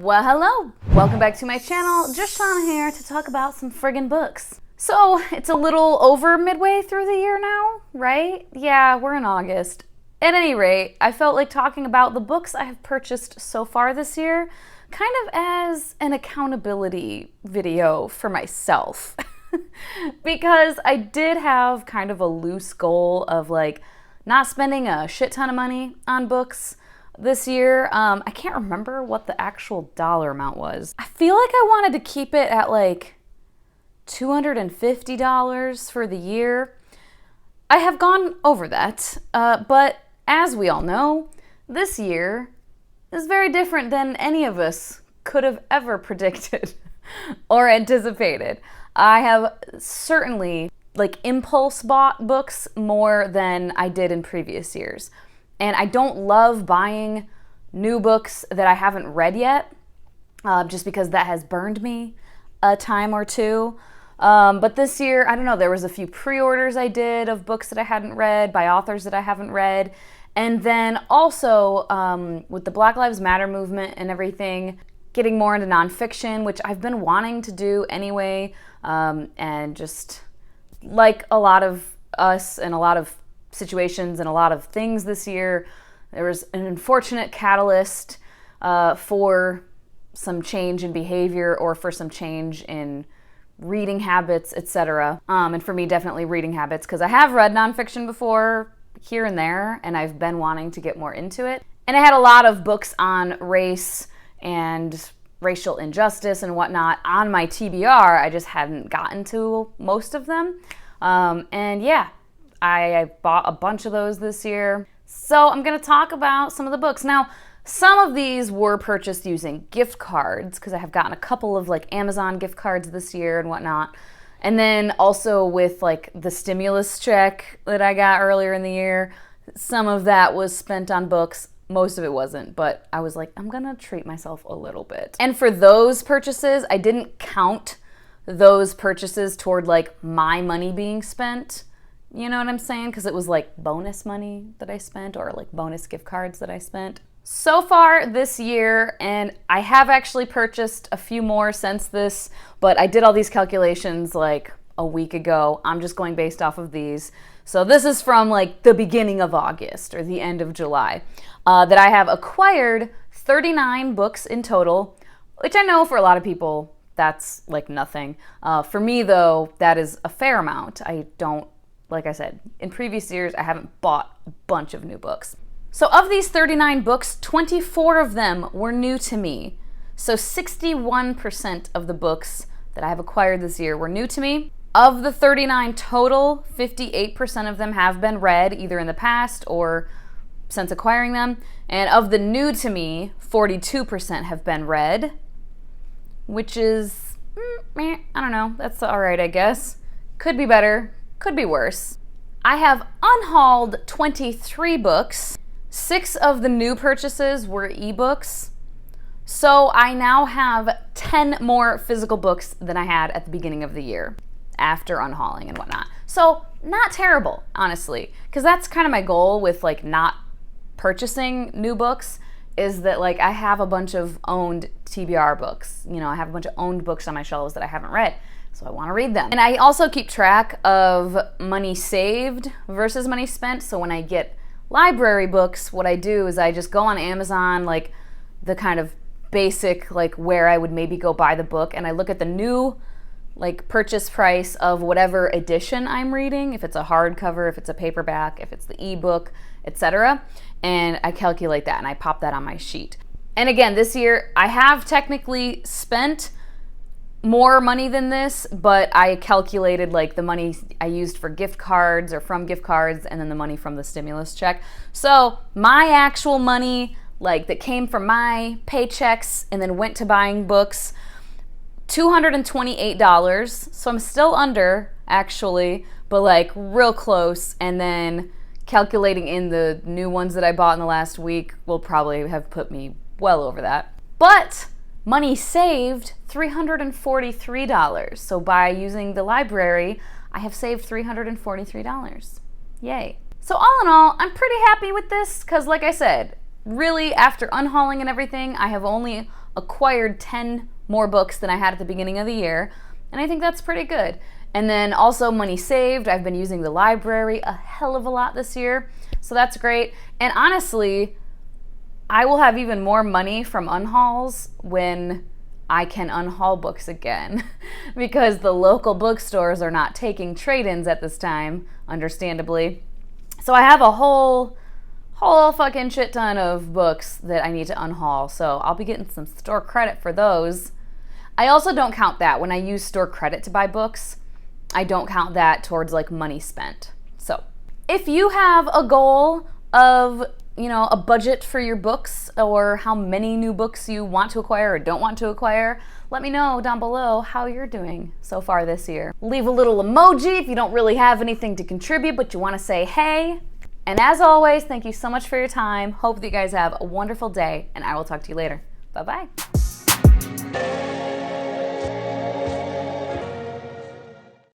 Well, hello. Welcome back to my channel. Just Shauna here to talk about some friggin' books. So, it's a little over midway through the year now, right? Yeah, we're in August. At any rate, I felt like talking about the books I have purchased so far this year, kind of as an accountability video for myself. Because I did have kind of a loose goal of like not spending a shit ton of money on books this year. I can't remember what the actual dollar amount was. I feel like I wanted to keep it at like $250 for the year. I have gone over that, but as we all know, this year is very different than any of us could have ever predicted or anticipated. I have certainly impulse bought books more than I did in previous years. And I don't love buying new books that I haven't read yet, just because that has burned me a time or two. But this year, I don't know, there was a few pre-orders I did of books that I hadn't read by authors that I haven't read. And then also with the Black Lives Matter movement and everything, getting more into nonfiction, which I've been wanting to do anyway. And just like a lot of us and a lot of situations and a lot of things this year, there was an unfortunate catalyst for some change in behavior or for some change in reading habits, etc. And for me, definitely reading habits, because I have read nonfiction before here and there, and I've been wanting to get more into it. And I had a lot of books on race and racial injustice and whatnot on my TBR. I just hadn't gotten to most of them. And yeah, I bought a bunch of those this year. So I'm going to talk about some of the books. Now, some of these were purchased using gift cards, because I have gotten a couple of Amazon gift cards this year and whatnot. And then also with the stimulus check that I got earlier in the year, some of that was spent on books. Most of it wasn't, but I was like, I'm gonna treat myself a little bit. And for those purchases, I didn't count those purchases toward my money being spent. You know what I'm saying? Because it was bonus money that I spent, or bonus gift cards that I spent. So far this year, and I have actually purchased a few more since this, but I did all these calculations a week ago. I'm just going based off of these. So this is from the beginning of August or the end of July, that I have acquired 39 books in total, which I know for a lot of people that's nothing. For me though, that is a fair amount. I don't, like I said, in previous years, I haven't bought a bunch of new books. So of these 39 books, 24 of them were new to me. So 61% of the books that I have acquired this year were new to me. Of the 39 total, 58% of them have been read either in the past or since acquiring them. And of the new to me, 42% have been read, which is, I don't know, that's all right, I guess. Could be better, could be worse. I have unhauled 23 books. 6 of the new purchases were ebooks. So I now have 10 more physical books than I had at the beginning of the year, after unhauling and whatnot. So not terrible, honestly, because that's kind of my goal with not purchasing new books, is that I have a bunch of owned TBR books. You know, I have a bunch of owned books on my shelves that I haven't read, so I want to read them. And I also keep track of money saved versus money spent. So when I get library books, what I do is I just go on Amazon, the kind of basic where I would maybe go buy the book, and I look at the new purchase price of whatever edition I'm reading, if it's a hardcover, if it's a paperback, if it's the ebook, etc. And I calculate that and I pop that on my sheet. And again, this year I have technically spent more money than this, but I calculated the money I used for gift cards or from gift cards, and then the money from the stimulus check. So my actual money that came from my paychecks and then went to buying books, $228. So I'm still under, actually, but real close. And then calculating in the new ones that I bought in the last week will probably have put me well over that. But money saved, $343. So by using the library, I have saved $343. Yay. So all in all, I'm pretty happy with this, because like I said, really after unhauling and everything, I have only acquired 10 more books than I had at the beginning of the year, and I think that's pretty good. And then also money saved. I've been using the library a hell of a lot this year, so that's great. And honestly, I will have even more money from unhauls when I can unhaul books again because the local bookstores are not taking trade-ins at this time, understandably. So I have a whole fucking shit ton of books that I need to unhaul, so I'll be getting some store credit for those. I also don't count that. When I use store credit to buy books, I don't count that towards like money spent. So if you have a goal of, you know, a budget for your books or how many new books you want to acquire or don't want to acquire, let me know down below how you're doing so far this year. Leave a little emoji if you don't really have anything to contribute but you want to say hey. And as always, thank you so much for your time. Hope that you guys have a wonderful day, and I will talk to you later. Bye-bye.